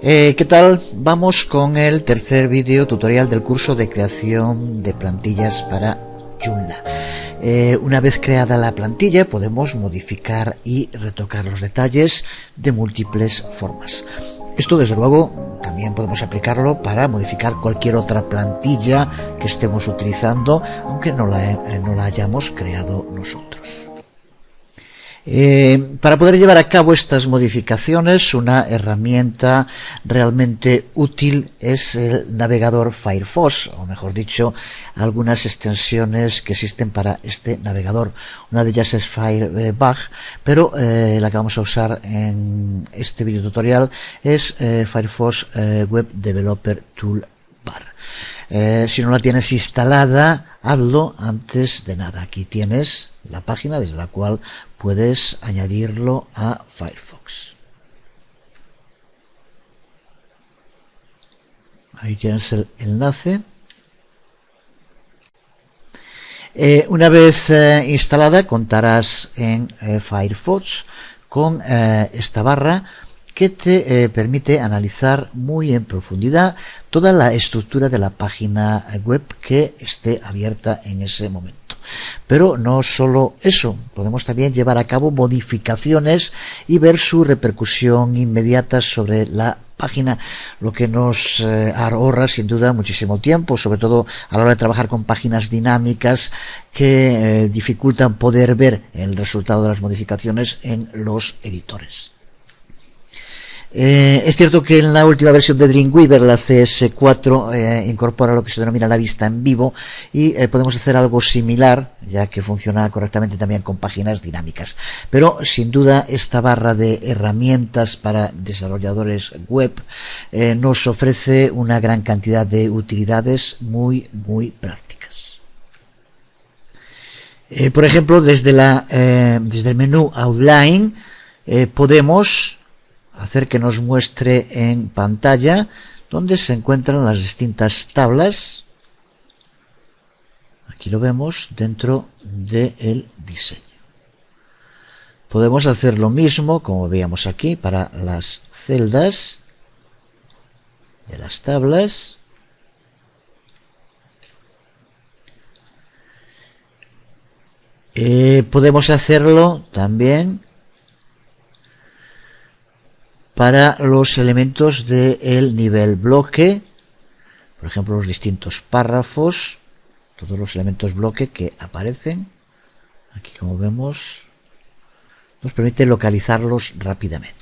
¿Qué tal? Vamos con el tercer vídeo tutorial del curso de creación de plantillas para Joomla. Una vez creada la plantilla podemos modificar y retocar los detalles de múltiples formas. Esto desde luego también podemos aplicarlo para modificar cualquier otra plantilla que estemos utilizando, aunque no la hayamos creado nosotros. Para poder llevar a cabo estas modificaciones, una herramienta realmente útil es el navegador Firefox, o mejor dicho, algunas extensiones que existen para este navegador. Una de ellas es Firebug, pero la que vamos a usar en este video tutorial es Firefox Web Developer Toolbar. Si no la tienes instalada, hazlo antes de nada. Aquí tienes la página desde la cual puedes añadirlo a Firefox. Ahí tienes el enlace. Una vez instalada, contarás en Firefox con esta barra que te permite analizar muy en profundidad toda la estructura de la página web que esté abierta en ese momento. Pero no solo eso, podemos también llevar a cabo modificaciones y ver su repercusión inmediata sobre la página, lo que nos ahorra sin duda muchísimo tiempo, sobre todo a la hora de trabajar con páginas dinámicas que dificultan poder ver el resultado de las modificaciones en los editores. Es cierto que en la última versión de Dreamweaver, la CS4, incorpora lo que se denomina la vista en vivo y podemos hacer algo similar, ya que funciona correctamente también con páginas dinámicas. Pero sin duda esta barra de herramientas para desarrolladores web nos ofrece una gran cantidad de utilidades muy prácticas. Por ejemplo, desde el menú Outline podemos hacer que nos muestre en pantalla donde se encuentran las distintas tablas. Aquí lo vemos dentro del diseño. Podemos hacer lo mismo, como veíamos aquí, para las celdas de las tablas. Podemos hacerlo también para los elementos del nivel bloque, por ejemplo los distintos párrafos, todos los elementos bloque que aparecen aquí, como vemos, nos permite localizarlos rápidamente.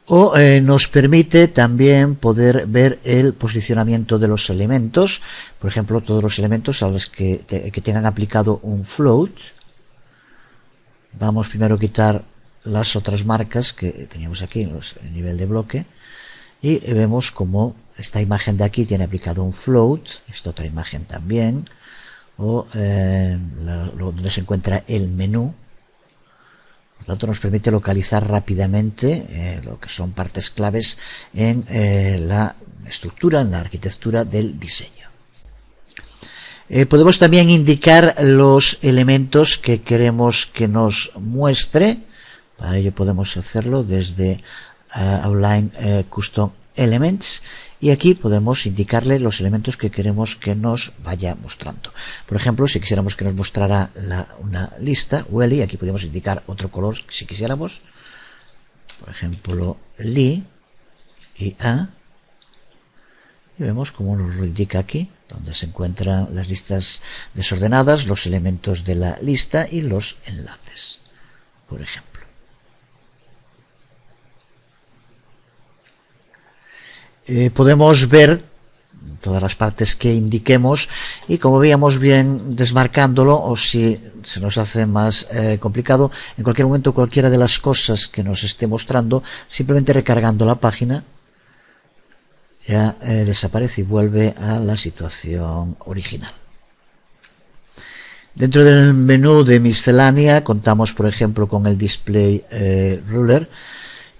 O nos permite también poder ver el posicionamiento de los elementos, por ejemplo todos los elementos a los que tengan aplicado un float. Vamos primero a quitar las otras marcas que teníamos aquí en el nivel de bloque y vemos como esta imagen de aquí tiene aplicado un float, esta otra imagen también, o donde se encuentra el menú. Por lo tanto nos permite localizar rápidamente lo que son partes claves en la estructura, en la arquitectura del diseño. Podemos también indicar los elementos que queremos que nos muestre. Para ello podemos hacerlo desde Outline Custom Elements y aquí podemos indicarle los elementos que queremos que nos vaya mostrando. Por ejemplo, si quisiéramos que nos mostrara una lista, Welly, aquí podemos indicar otro color si quisiéramos. Por ejemplo, Li y A. Y vemos cómo nos lo indica aquí, donde se encuentran las listas desordenadas, los elementos de la lista y los enlaces, por ejemplo. Podemos ver todas las partes que indiquemos y, como veíamos bien desmarcándolo, o si se nos hace más complicado, en cualquier momento cualquiera de las cosas que nos esté mostrando, simplemente recargando la página ya desaparece y vuelve a la situación original. Dentro del menú de miscelánea contamos, por ejemplo, con el Display Ruler,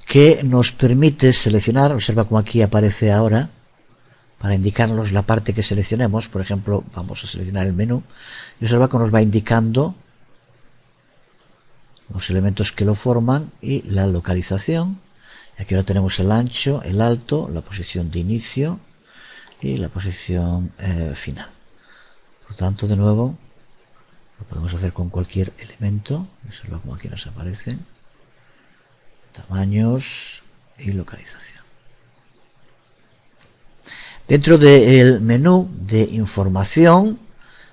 que nos permite seleccionar. Observa como aquí aparece ahora, para indicarnos la parte que seleccionemos. Por ejemplo, vamos a seleccionar el menú y observa que nos va indicando los elementos que lo forman y la localización. Aquí ahora tenemos el ancho, el alto, la posición de inicio y la posición final. Por tanto, de nuevo, lo podemos hacer con cualquier elemento. Observa como aquí nos aparecen tamaños y localización. Dentro del menú de información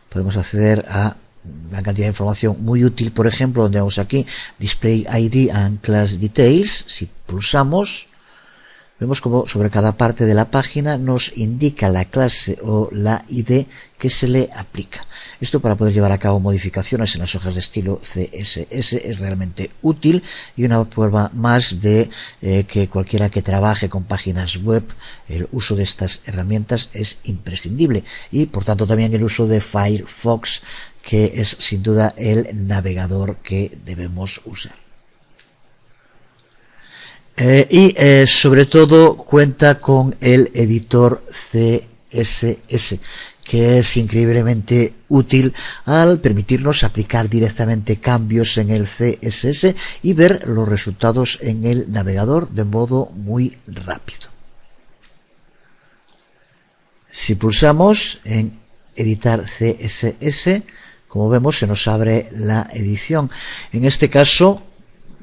podemos acceder a una cantidad de información muy útil, por ejemplo, donde vamos aquí, Display ID and Class Details. Si pulsamos, vemos como sobre cada parte de la página nos indica la clase o la ID que se le aplica. Esto, para poder llevar a cabo modificaciones en las hojas de estilo CSS, es realmente útil y una prueba más de que cualquiera que trabaje con páginas web, el uso de estas herramientas es imprescindible, y por tanto también el uso de Firefox, que es sin duda el navegador que debemos usar. Sobre todo cuenta con el editor CSS, que es increíblemente útil al permitirnos aplicar directamente cambios en el CSS y ver los resultados en el navegador de modo muy rápido. Si pulsamos en editar CSS, como vemos, se nos abre la edición. En este caso,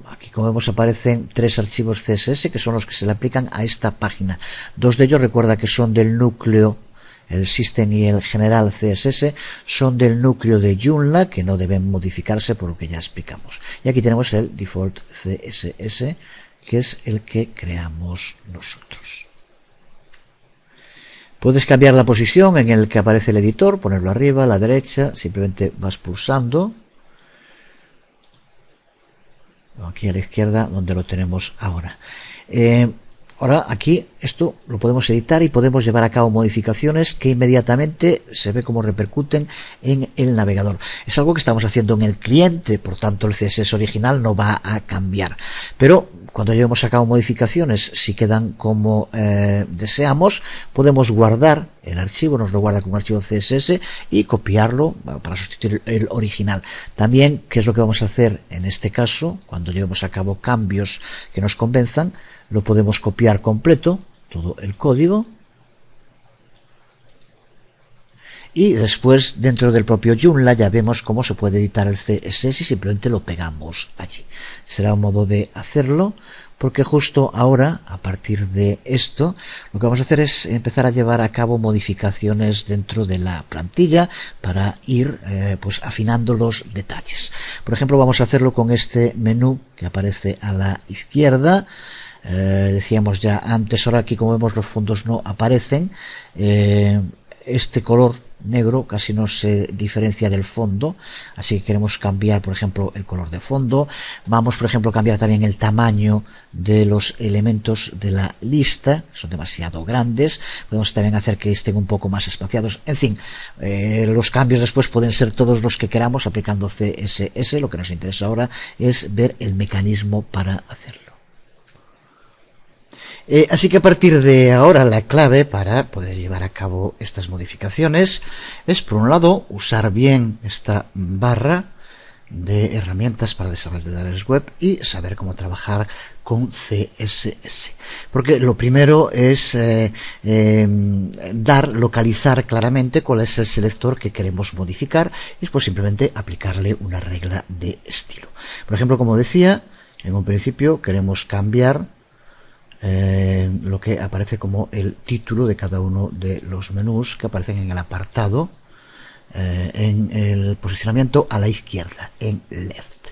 aquí, como vemos, aparecen 3 archivos CSS que son los que se le aplican a esta página. 2 de ellos, recuerda que son del núcleo, el System y el General CSS, son del núcleo de Joomla, que no deben modificarse por lo que ya explicamos. Y aquí tenemos el Default CSS, que es el que creamos nosotros. Puedes cambiar la posición en el que aparece el editor, ponerlo arriba, a la derecha, simplemente vas pulsando. Aquí a la izquierda, donde lo tenemos ahora. Ahora aquí esto lo podemos editar y podemos llevar a cabo modificaciones que inmediatamente se ve cómo repercuten en el navegador. Es algo que estamos haciendo en el cliente, por tanto el CSS original no va a cambiar. Pero cuando llevemos a cabo modificaciones, si quedan como deseamos, podemos guardar el archivo, nos lo guarda como archivo CSS y copiarlo para sustituir el original. También, ¿qué es lo que vamos a hacer en este caso? Cuando llevemos a cabo cambios que nos convenzan, lo podemos copiar completo, todo el código, y después dentro del propio Joomla ya vemos cómo se puede editar el CSS y simplemente lo pegamos allí. Será un modo de hacerlo, porque justo ahora, a partir de esto, lo que vamos a hacer es empezar a llevar a cabo modificaciones dentro de la plantilla para ir pues afinando los detalles. Por ejemplo, vamos a hacerlo con este menú que aparece a la izquierda. Decíamos ya antes, ahora aquí como vemos los fondos no aparecen. Este color negro casi no se diferencia del fondo, así que queremos cambiar, por ejemplo, el color de fondo. Vamos, por ejemplo, a cambiar también el tamaño de los elementos de la lista, son demasiado grandes. Podemos también hacer que estén un poco más espaciados. En fin, los cambios después pueden ser todos los que queramos aplicando CSS. Lo que nos interesa ahora es ver el mecanismo para hacerlo. Así que a partir de ahora la clave para poder llevar a cabo estas modificaciones es, por un lado, usar bien esta barra de herramientas para desarrolladores web y saber cómo trabajar con CSS. Porque lo primero es localizar claramente cuál es el selector que queremos modificar y después simplemente aplicarle una regla de estilo. Por ejemplo, como decía, en un principio queremos cambiar lo que aparece como el título de cada uno de los menús que aparecen en el apartado, en el posicionamiento a la izquierda, en left.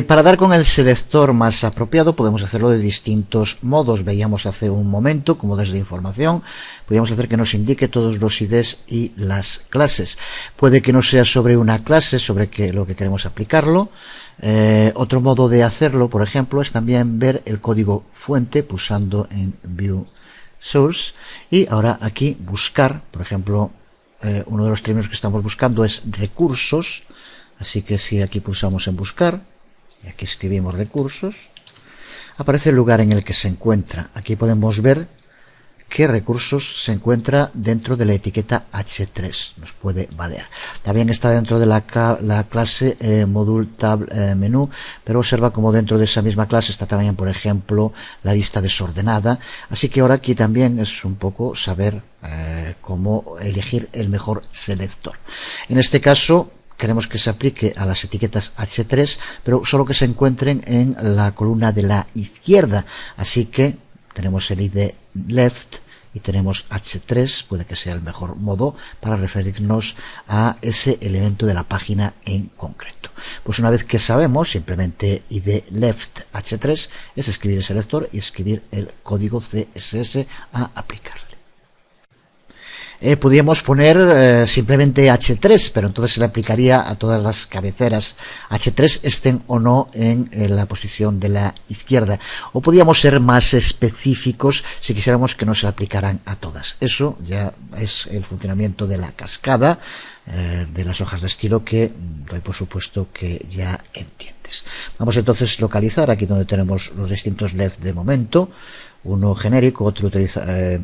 Para dar con el selector más apropiado podemos hacerlo de distintos modos. Veíamos hace un momento como desde información podríamos hacer que nos indique todos los IDs y las clases. Puede que no sea sobre una clase sobre lo que queremos aplicarlo. Otro modo de hacerlo, por ejemplo, es también ver el código fuente pulsando en View Source y ahora aquí buscar, por ejemplo, uno de los términos que estamos buscando es recursos, así que si aquí pulsamos en buscar y aquí escribimos recursos, aparece el lugar en el que se encuentra. Aquí podemos ver qué recursos se encuentra dentro de la etiqueta H3. Nos puede valer. También está dentro de la clase module tab menú, pero observa como dentro de esa misma clase está también, por ejemplo, la lista desordenada. Así que ahora aquí también es un poco saber cómo elegir el mejor selector. En este caso queremos que se aplique a las etiquetas H3, pero solo que se encuentren en la columna de la izquierda. Así que tenemos el ID left y tenemos H3, puede que sea el mejor modo para referirnos a ese elemento de la página en concreto. Pues una vez que sabemos, simplemente ID left H3 es escribir el selector y escribir el código CSS a aplicar. Podríamos poner simplemente H3, pero entonces se le aplicaría a todas las cabeceras H3, estén o no en la posición de la izquierda. O podríamos ser más específicos si quisiéramos que no se le aplicaran a todas. Eso ya es el funcionamiento de la cascada de las hojas de estilo, que doy por supuesto que ya entiendes. Vamos entonces a localizar aquí donde tenemos los distintos left de momento. Uno genérico, otro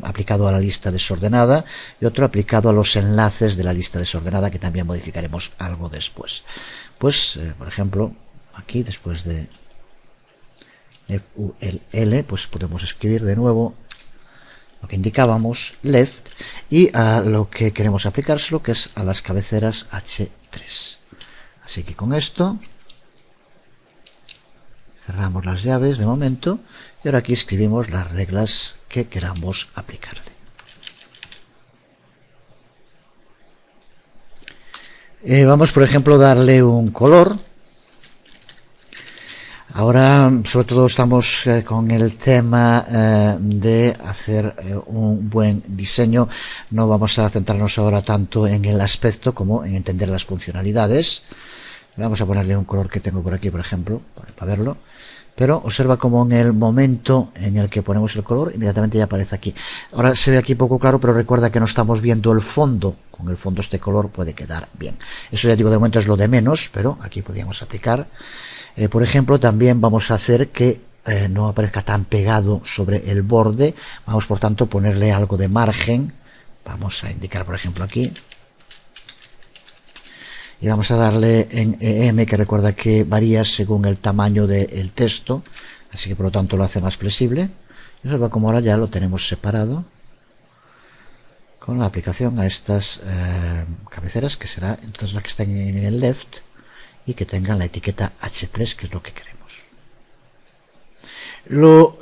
aplicado a la lista desordenada y otro aplicado a los enlaces de la lista desordenada, que también modificaremos algo después. Pues, por ejemplo, aquí después de FULL, pues podemos escribir de nuevo lo que indicábamos, left, y a lo que queremos aplicárselo, que es a las cabeceras H3. Así que con esto cerramos las llaves de momento y ahora aquí escribimos las reglas que queramos aplicarle. Vamos, por ejemplo, a darle un color. Ahora, sobre todo, estamos con el tema de hacer un buen diseño. No vamos a centrarnos ahora tanto en el aspecto como en entender las funcionalidades. Vamos a ponerle un color que tengo por aquí, por ejemplo, para verlo. Pero observa como en el momento en el que ponemos el color, inmediatamente ya aparece aquí. Ahora se ve aquí poco claro, pero recuerda que no estamos viendo el fondo. Con el fondo este color puede quedar bien. Eso ya digo, de momento es lo de menos, pero aquí podríamos aplicar. Por ejemplo, también vamos a hacer que no aparezca tan pegado sobre el borde. Vamos, por tanto, a ponerle algo de margen. Vamos a indicar, por ejemplo, aquí. Y vamos a darle en EM, que recuerda que varía según el tamaño del texto, así que por lo tanto lo hace más flexible. Y observa como ahora ya lo tenemos separado con la aplicación a estas cabeceras, que será entonces las que están en el left y que tengan la etiqueta H3, que es lo que queremos. Lo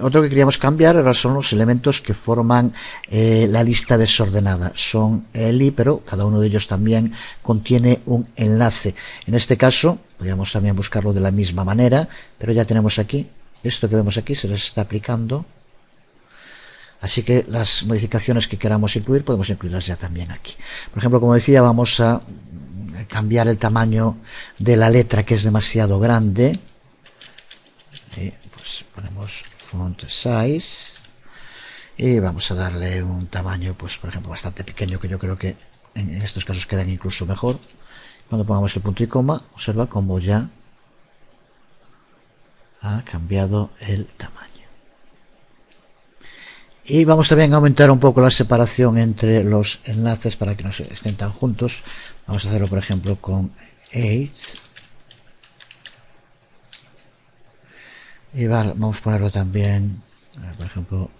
otro que queríamos cambiar ahora son los elementos que forman la lista desordenada. Son li, pero cada uno de ellos también contiene un enlace. En este caso podríamos también buscarlo de la misma manera, pero ya tenemos aquí, esto que vemos aquí se les está aplicando. Así que las modificaciones que queramos incluir podemos incluirlas ya también aquí. Por ejemplo, como decía, vamos a cambiar el tamaño de la letra, que es demasiado grande. Pues ponemos font size y vamos a darle un tamaño, pues por ejemplo, bastante pequeño, que yo creo que en estos casos quedan incluso mejor. Cuando pongamos el punto y coma, observa como ya ha cambiado el tamaño. Y vamos también a aumentar un poco la separación entre los enlaces para que no estén tan juntos. Vamos a hacerlo, por ejemplo, con 8. Y vamos a ponerlo también, por ejemplo,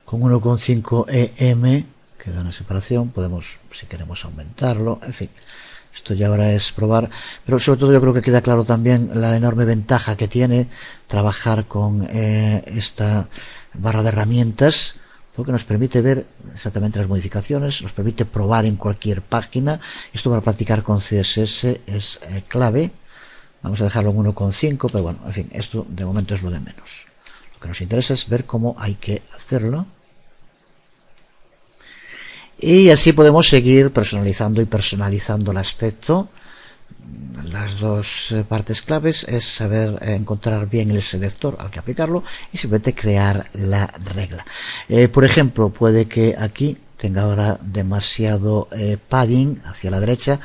con 1,5 EM, que da una separación. Podemos, si queremos, aumentarlo. En fin, esto ya ahora es probar, pero sobre todo yo creo que queda claro también la enorme ventaja que tiene trabajar con esta barra de herramientas, porque nos permite ver exactamente las modificaciones, nos permite probar en cualquier página. Esto para practicar con CSS es clave. Vamos a dejarlo en 1,5, pero bueno, en fin, esto de momento es lo de menos. Lo que nos interesa es ver cómo hay que hacerlo. Y así podemos seguir personalizando y personalizando el aspecto. Las dos partes claves es saber encontrar bien el selector al que aplicarlo y simplemente crear la regla. Por ejemplo, puede que aquí tenga ahora demasiado padding hacia la derecha.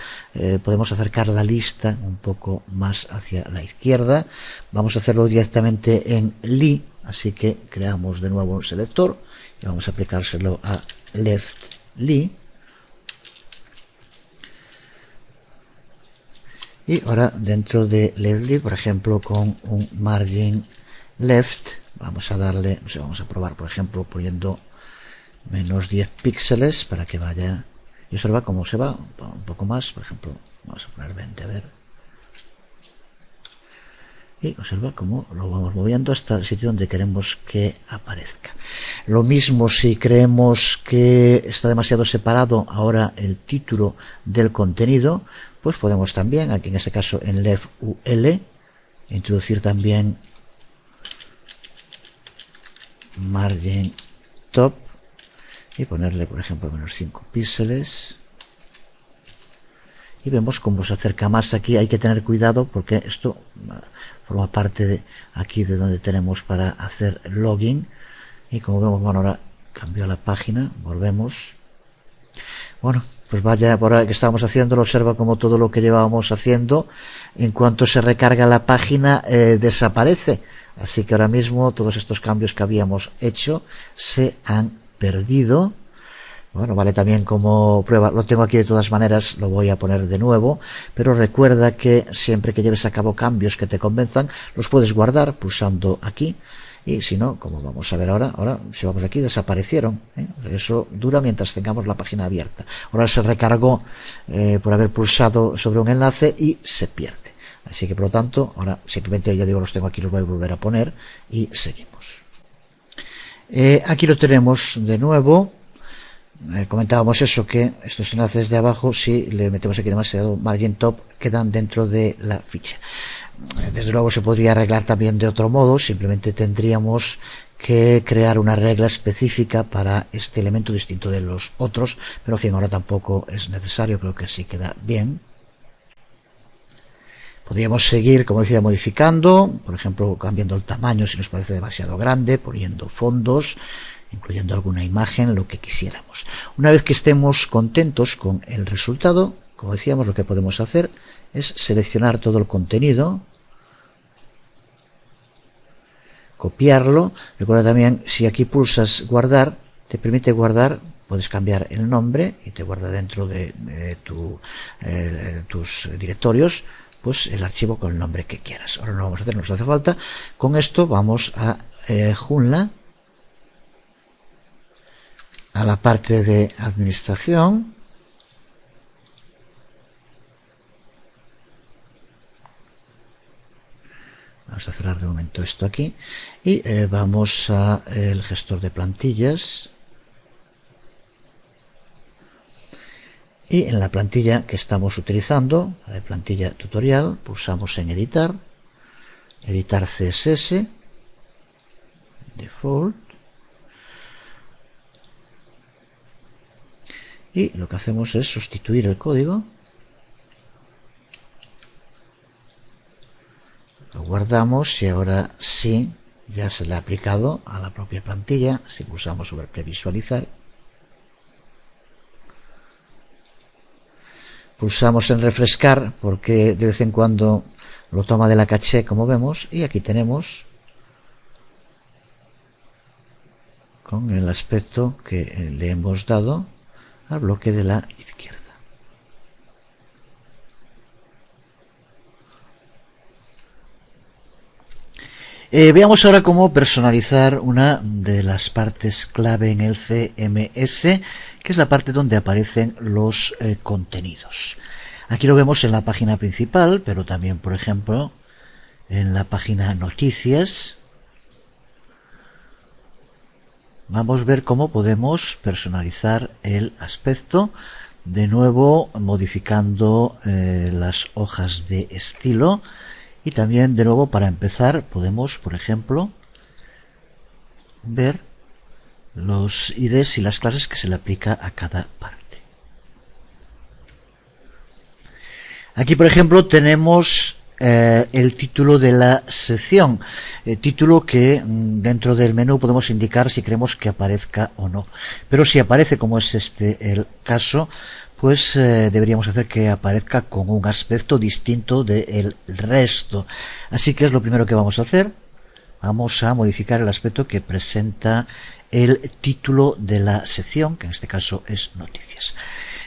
Podemos acercar la lista un poco más hacia la izquierda. Vamos a hacerlo directamente en Lee, así que creamos de nuevo un selector y vamos a aplicárselo a Left Lee. Y ahora dentro de Left Lee, por ejemplo, con un margin left, vamos a darle, no sé, vamos a probar, por ejemplo, poniendo menos 10 píxeles para que vaya, y observa cómo se va un poco más. Por ejemplo, vamos a poner 20, a ver, y observa cómo lo vamos moviendo hasta el sitio donde queremos que aparezca. Lo mismo si creemos que está demasiado separado ahora el título del contenido, pues podemos también, aquí en este caso en Left UL, introducir también margin top y ponerle, por ejemplo, menos 5 píxeles. Y vemos cómo se acerca más. Aquí hay que tener cuidado porque esto forma parte de aquí de donde tenemos para hacer login. Y como vemos, bueno, ahora cambió la página, volvemos. Bueno, pues vaya, por ahora que estábamos haciendo, observa como todo lo que llevábamos haciendo, en cuanto se recarga la página, desaparece. Así que ahora mismo todos estos cambios que habíamos hecho se han perdido. Bueno, vale también como prueba, lo tengo aquí de todas maneras, lo voy a poner de nuevo, pero recuerda que siempre que lleves a cabo cambios que te convenzan, los puedes guardar pulsando aquí, y si no, como vamos a ver ahora si vamos aquí, desaparecieron, ¿eh? Eso dura mientras tengamos la página abierta. Ahora se recargó por haber pulsado sobre un enlace y se pierde. Así que por lo tanto, ahora simplemente, ya digo, los tengo aquí, los voy a volver a poner y seguimos. Aquí lo tenemos de nuevo. Comentábamos eso, que estos enlaces de abajo, si le metemos aquí demasiado margin top, quedan dentro de la ficha. Desde luego se podría arreglar también de otro modo, simplemente tendríamos que crear una regla específica para este elemento distinto de los otros, pero en fin, ahora tampoco es necesario, creo que así queda bien. Podríamos seguir, como decía, modificando, por ejemplo, cambiando el tamaño si nos parece demasiado grande, poniendo fondos, incluyendo alguna imagen, lo que quisiéramos. Una vez que estemos contentos con el resultado, como decíamos, lo que podemos hacer es seleccionar todo el contenido, copiarlo. Recuerda también, si aquí pulsas guardar, te permite guardar, puedes cambiar el nombre y te guarda dentro de tus directorios, pues el archivo con el nombre que quieras. Ahora no lo vamos a hacer, no nos hace falta. Con esto vamos a Joomla, a la parte de administración, vamos a cerrar de momento esto aquí y vamos a el gestor de plantillas, y en la plantilla que estamos utilizando, la de plantilla tutorial, pulsamos en editar, editar CSS, default, y lo que hacemos es sustituir el código, lo guardamos y ahora sí, ya se le ha aplicado a la propia plantilla. Si pulsamos sobre previsualizar, pulsamos en refrescar porque de vez en cuando lo toma de la caché, como vemos, y aquí tenemos con el aspecto que le hemos dado al bloque de la izquierda. Veamos ahora cómo personalizar una de las partes clave en el CMS, que es la parte donde aparecen los contenidos. Aquí lo vemos en la página principal, pero también, por ejemplo, en la página noticias. Vamos a ver cómo podemos personalizar el aspecto, de nuevo modificando las hojas de estilo, y también de nuevo, para empezar, podemos, por ejemplo, ver los IDs y las clases que se le aplica a cada parte. Aquí, por ejemplo, tenemos el título de la sección, título que dentro del menú podemos indicar si queremos que aparezca o no, pero si aparece, como es este el caso, pues deberíamos hacer que aparezca con un aspecto distinto del resto. Así que es lo primero que vamos a hacer. Vamos a modificar el aspecto que presenta el título de la sección, que en este caso es noticias.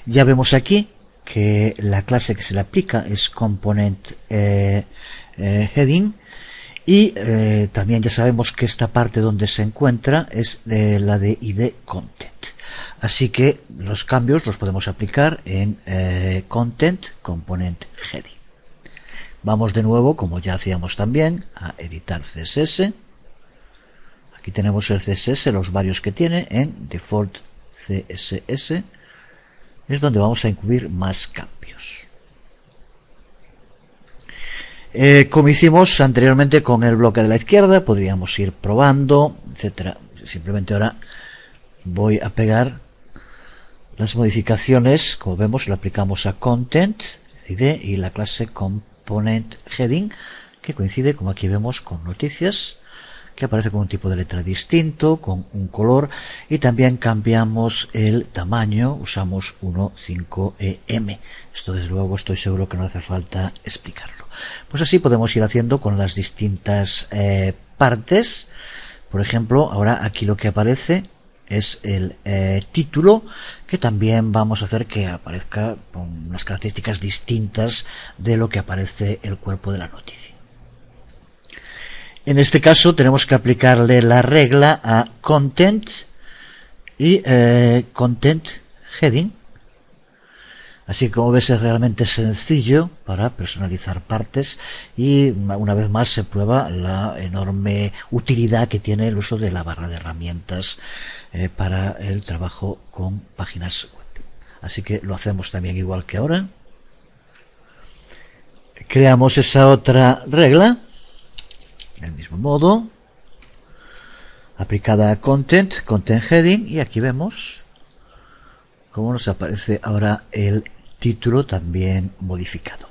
Ya vemos aquí que la clase que se le aplica es component heading, y también ya sabemos que esta parte donde se encuentra es la de id content. Así que los cambios los podemos aplicar en content component heading. Vamos de nuevo, como ya hacíamos también, a editar CSS. Aquí tenemos el CSS, los varios que tiene en default CSS. Es donde vamos a incluir más cambios. Como hicimos anteriormente con el bloque de la izquierda, podríamos ir probando, etcétera. Simplemente ahora voy a pegar las modificaciones. Como vemos, lo aplicamos a content ID y la clase component heading, que coincide, como aquí vemos, con noticias, que aparece con un tipo de letra distinto, con un color, y también cambiamos el tamaño, usamos 1.5em. Esto desde luego estoy seguro que no hace falta explicarlo. Pues así podemos ir haciendo con las distintas partes. Por ejemplo, ahora aquí lo que aparece es el título, que también vamos a hacer que aparezca con unas características distintas de lo que aparece el cuerpo de la noticia. En este caso tenemos que aplicarle la regla a content y content heading. Así que, como ves, es realmente sencillo para personalizar partes, y una vez más se prueba la enorme utilidad que tiene el uso de la barra de herramientas para el trabajo con páginas web. Así que lo hacemos también igual que ahora. Creamos esa otra regla del mismo modo, aplicada a content heading, y aquí vemos cómo nos aparece ahora el título también modificado.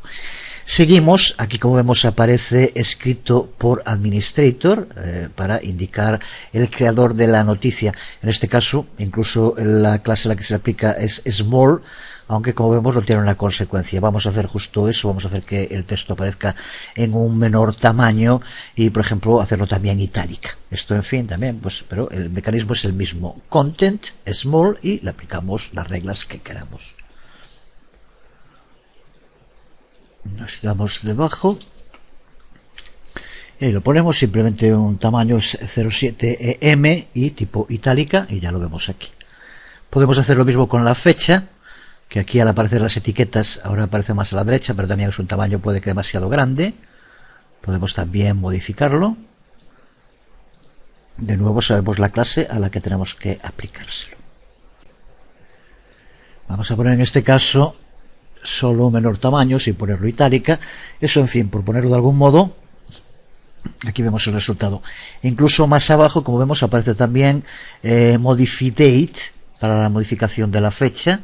Seguimos, aquí como vemos aparece escrito por administrator para indicar el creador de la noticia. En este caso, incluso la clase a la que se le aplica es small, aunque como vemos no tiene una consecuencia. Vamos a hacer justo eso, vamos a hacer que el texto aparezca en un menor tamaño y, por ejemplo, hacerlo también itálica. Esto, en fin, también, pues, pero el mecanismo es el mismo. Content, small, y le aplicamos las reglas que queramos. Nos damos debajo y ahí lo ponemos, simplemente un tamaño es 0.7em y tipo itálica, y ya lo vemos aquí. Podemos hacer lo mismo con la fecha, que aquí al aparecer las etiquetas ahora aparece más a la derecha, pero también es un tamaño puede que demasiado grande. Podemos también modificarlo. De nuevo sabemos la clase a la que tenemos que aplicárselo. Vamos a poner en este caso solo un menor tamaño, sin ponerlo itálica. Eso, en fin, por ponerlo de algún modo. Aquí vemos el resultado. Incluso más abajo, como vemos, aparece también modify date para la modificación de la fecha,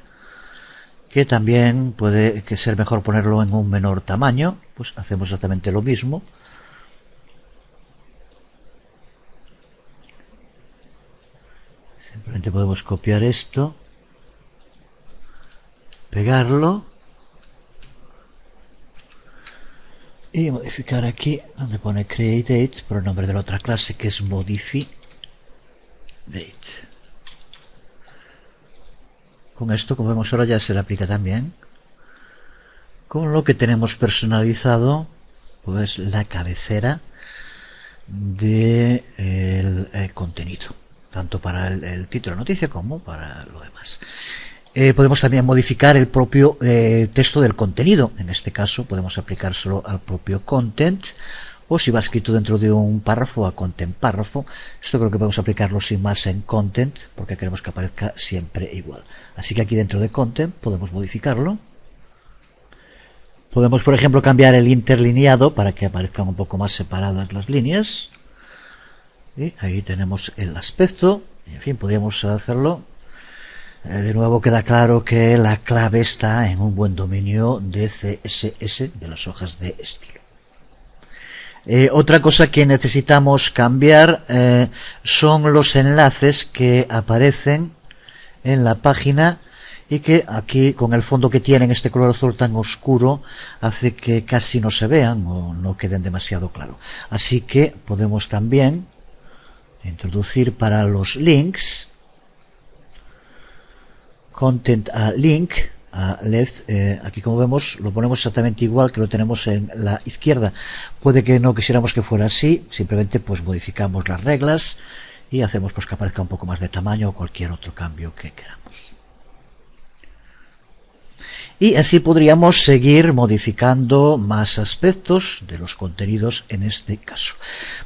que también puede ser mejor ponerlo en un menor tamaño. Pues hacemos exactamente lo mismo. Simplemente podemos copiar esto, pegarlo y modificar aquí donde pone create date por el nombre de la otra clase, que es modify date. Con esto, como vemos ahora, ya se le aplica también con lo que tenemos personalizado, pues la cabecera del contenido, tanto para el título de noticia como para lo demás. Podemos también modificar el propio texto del contenido. En este caso podemos aplicárselo al propio content, o si va escrito dentro de un párrafo, a content párrafo. Esto creo que podemos aplicarlo sin más en content, porque queremos que aparezca siempre igual. Así que aquí dentro de content podemos modificarlo. Podemos, por ejemplo, cambiar el interlineado para que aparezcan un poco más separadas las líneas. Y ahí tenemos el aspecto. En fin, podríamos hacerlo. De nuevo queda claro que la clave está en un buen dominio de CSS, de las hojas de estilo. Otra cosa que necesitamos cambiar son los enlaces que aparecen en la página y que aquí con el fondo que tienen este color azul tan oscuro hace que casi no se vean o no queden demasiado claro. Así que podemos también introducir para los links content a link a left. Aquí como vemos lo ponemos exactamente igual que lo tenemos en la izquierda. Puede que no quisiéramos que fuera así, simplemente pues modificamos las reglas y hacemos pues que aparezca un poco más de tamaño o cualquier otro cambio que queramos. Y así podríamos seguir modificando más aspectos de los contenidos en este caso.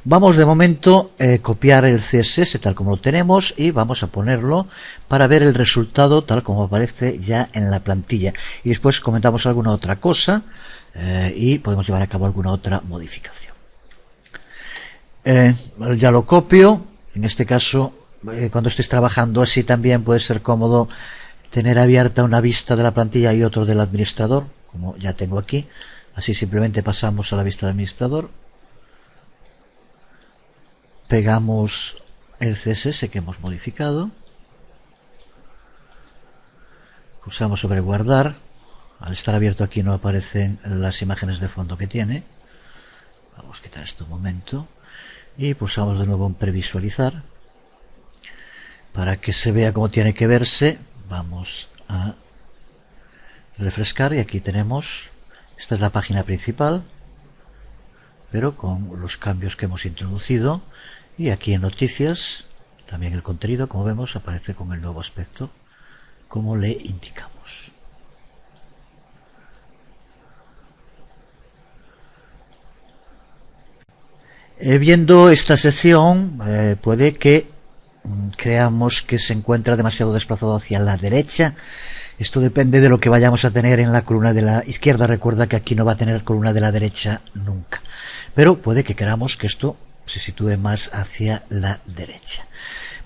Vamos de momento a copiar el CSS tal como lo tenemos y vamos a ponerlo para ver el resultado tal como aparece ya en la plantilla. Y después comentamos alguna otra cosa y podemos llevar a cabo alguna otra modificación. Ya lo copio. En este caso, cuando estés trabajando así también puede ser cómodo tener abierta una vista de la plantilla y otro del administrador, como ya tengo aquí. Así simplemente pasamos a la vista del administrador, pegamos el CSS que hemos modificado, pulsamos sobre guardar. Al estar abierto aquí no aparecen las imágenes de fondo que tiene. Vamos a quitar esto un momento y pulsamos de nuevo en previsualizar para que se vea como tiene que verse. Vamos a refrescar y aquí tenemos, esta es la página principal, pero con los cambios que hemos introducido, y aquí en noticias también el contenido, como vemos, aparece con el nuevo aspecto como le indicamos. Viendo esta sección puede que creamos que se encuentra demasiado desplazado hacia la derecha. Esto depende de lo que vayamos a tener en la columna de la izquierda. Recuerda que aquí no va a tener columna de la derecha nunca, pero puede que queramos que esto se sitúe más hacia la derecha.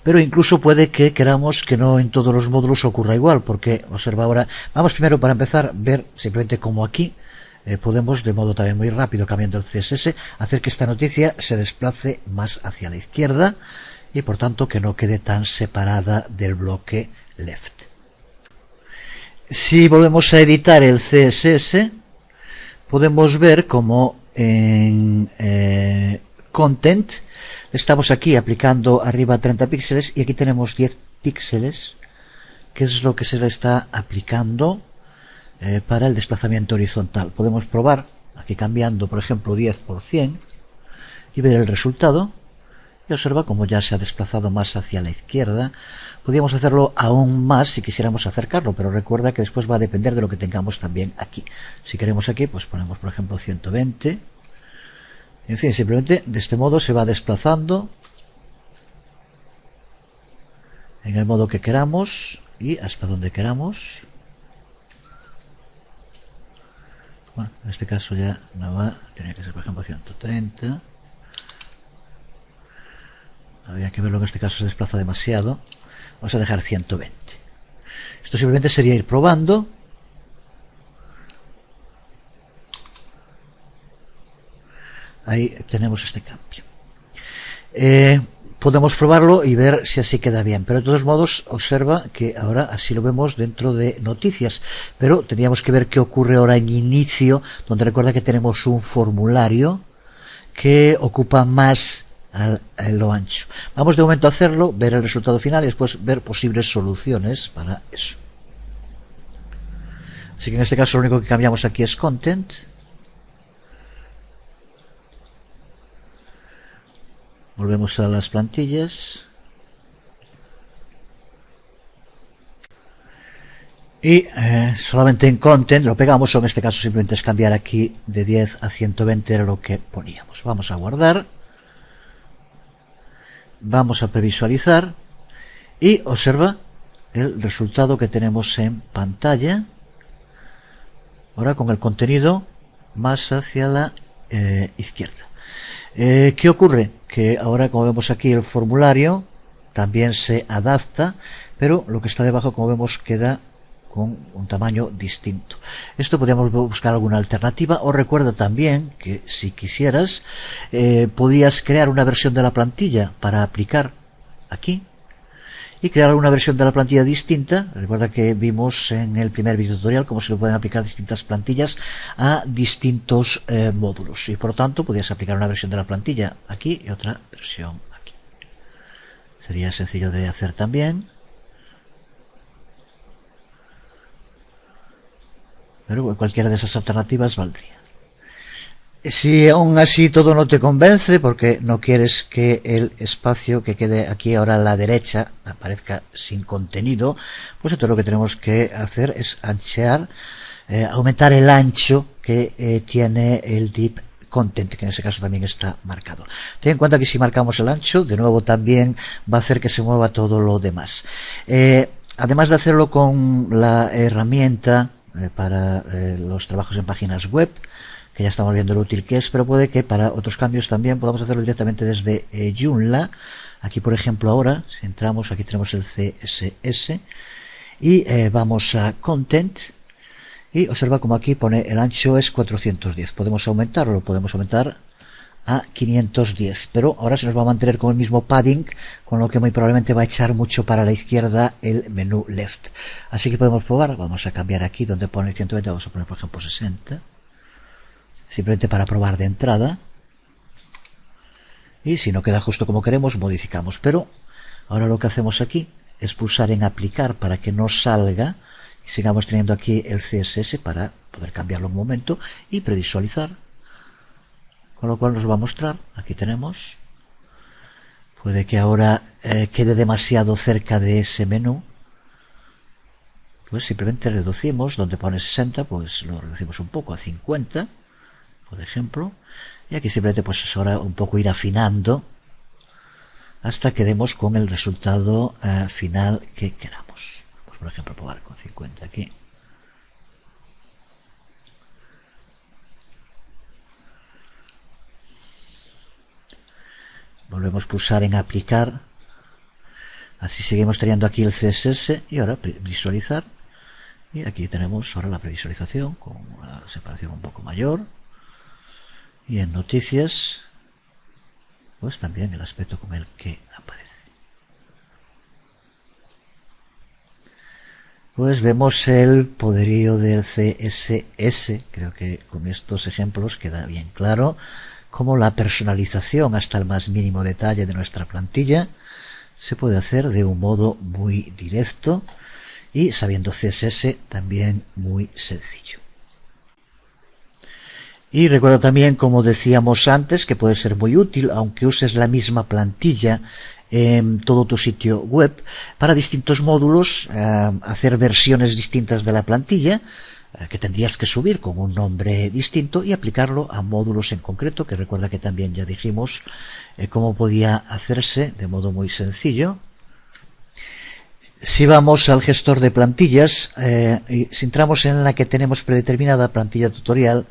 Pero incluso puede que queramos que no en todos los módulos ocurra igual, porque observa ahora, vamos primero para empezar ver simplemente como aquí podemos de modo también muy rápido, cambiando el CSS, hacer que esta noticia se desplace más hacia la izquierda y por tanto que no quede tan separada del bloque left. Si volvemos a editar el CSS, podemos ver como en content estamos aquí aplicando arriba 30 píxeles y aquí tenemos 10 píxeles, que es lo que se le está aplicando para el desplazamiento horizontal. Podemos probar aquí cambiando por ejemplo 10 por 100 y ver el resultado. Y observa como ya se ha desplazado más hacia la izquierda. Podríamos hacerlo aún más si quisiéramos acercarlo, pero recuerda que después va a depender de lo que tengamos también aquí. Si queremos aquí, pues ponemos por ejemplo 120. En fin, simplemente de este modo se va desplazando en el modo que queramos y hasta donde queramos. Bueno, en este caso ya no va, tiene que ser por ejemplo 130. Habría que verlo, en este caso se desplaza demasiado. Vamos a dejar 120. Esto simplemente sería ir probando. Ahí tenemos este cambio. Podemos probarlo y ver si así queda bien, pero de todos modos observa que ahora así lo vemos dentro de noticias, pero tendríamos que ver qué ocurre ahora en inicio, donde recuerda que tenemos un formulario que ocupa más lo ancho. Vamos de momento a hacerlo, ver el resultado final y después ver posibles soluciones para eso. Así que en este caso lo único que cambiamos aquí es content. Volvemos a las plantillas. Y solamente en content lo pegamos, o en este caso simplemente es cambiar aquí de 10 a 120 era lo que poníamos. Vamos a guardar. Vamos a previsualizar y observa el resultado que tenemos en pantalla ahora con el contenido más hacia la izquierda. ¿Qué ocurre? Que ahora, como vemos aquí, el formulario también se adapta, pero lo que está debajo, como vemos, queda con un tamaño distinto. Esto podríamos buscar alguna alternativa. O recuerda también que si quisieras podías crear una versión de la plantilla para aplicar aquí y crear una versión de la plantilla distinta. Recuerda que vimos en el primer video tutorial cómo se le pueden aplicar distintas plantillas a distintos módulos, y por lo tanto podías aplicar una versión de la plantilla aquí y otra versión aquí. Sería sencillo de hacer también, pero cualquiera de esas alternativas valdría. Si aún así todo no te convence, porque no quieres que el espacio que quede aquí ahora a la derecha aparezca sin contenido, pues entonces lo que tenemos que hacer es anchear, aumentar el ancho que tiene el div content, que en ese caso también está marcado. Ten en cuenta que si marcamos el ancho, de nuevo también va a hacer que se mueva todo lo demás. Además de hacerlo con la herramienta para los trabajos en páginas web, que ya estamos viendo lo útil que es, pero puede que para otros cambios también podamos hacerlo directamente desde Joomla. Aquí, por ejemplo, ahora, si entramos, aquí tenemos el CSS y vamos a Content, y observa como aquí pone el ancho es 410. Podemos aumentarlo, lo podemos aumentar a 510, pero ahora se nos va a mantener con el mismo padding, con lo que muy probablemente va a echar mucho para la izquierda el menú left. Así que podemos probar. Vamos a cambiar aquí donde pone 120, vamos a poner por ejemplo 60. Simplemente para probar de entrada, y si no queda justo como queremos modificamos. Pero ahora lo que hacemos aquí es pulsar en aplicar para que no salga y sigamos teniendo aquí el CSS para poder cambiarlo un momento y previsualizar, con lo cual nos va a mostrar, aquí tenemos, puede que ahora quede demasiado cerca de ese menú, pues simplemente reducimos, donde pone 60 pues lo reducimos un poco a 50, por ejemplo, y aquí simplemente pues es ahora un poco ir afinando hasta que demos con el resultado final que queramos. Vamos, por ejemplo, a probar con 50 aquí. Volvemos a pulsar en aplicar, así seguimos teniendo aquí el CSS, y ahora visualizar, y aquí tenemos ahora la previsualización con una separación un poco mayor. Y en noticias, pues también el aspecto con el que aparece. Pues vemos el poderío del CSS. Creo que con estos ejemplos queda bien claro cómo la personalización hasta el más mínimo detalle de nuestra plantilla se puede hacer de un modo muy directo y, sabiendo CSS, también muy sencillo. Y recuerda también, como decíamos antes, que puede ser muy útil, aunque uses la misma plantilla en todo tu sitio web, para distintos módulos, hacer versiones distintas de la plantilla, que tendrías que subir con un nombre distinto, y aplicarlo a módulos en concreto, que recuerda que también ya dijimos cómo podía hacerse de modo muy sencillo. Si vamos al gestor de plantillas, y si entramos en la que tenemos predeterminada plantilla tutorial,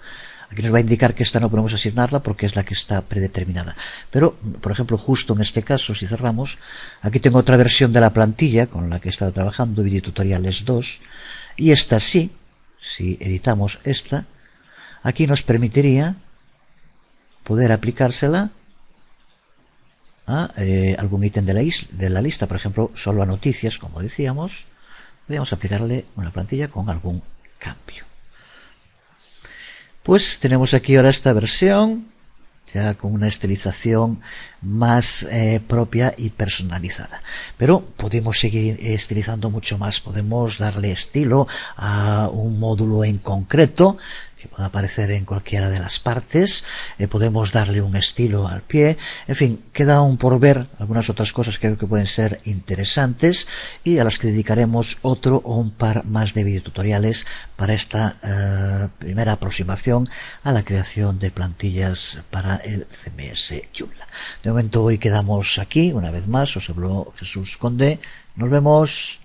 aquí nos va a indicar que esta no podemos asignarla porque es la que está predeterminada. Pero, por ejemplo, justo en este caso, si cerramos, aquí tengo otra versión de la plantilla con la que he estado trabajando, Video Tutoriales 2, y esta sí, si editamos esta, aquí nos permitiría poder aplicársela a algún ítem de la lista, por ejemplo, solo a noticias, como decíamos, podríamos aplicarle una plantilla con algún cambio. Pues tenemos aquí ahora esta versión, ya con una estilización más propia y personalizada. Pero podemos seguir estilizando mucho más, podemos darle estilo a un módulo en concreto, que pueda aparecer en cualquiera de las partes, podemos darle un estilo al pie, en fin, queda aún por ver algunas otras cosas que creo que pueden ser interesantes y a las que dedicaremos otro o un par más de videotutoriales para esta primera aproximación a la creación de plantillas para el CMS Joomla. De momento hoy quedamos aquí, una vez más, os habló Jesús Conde, nos vemos.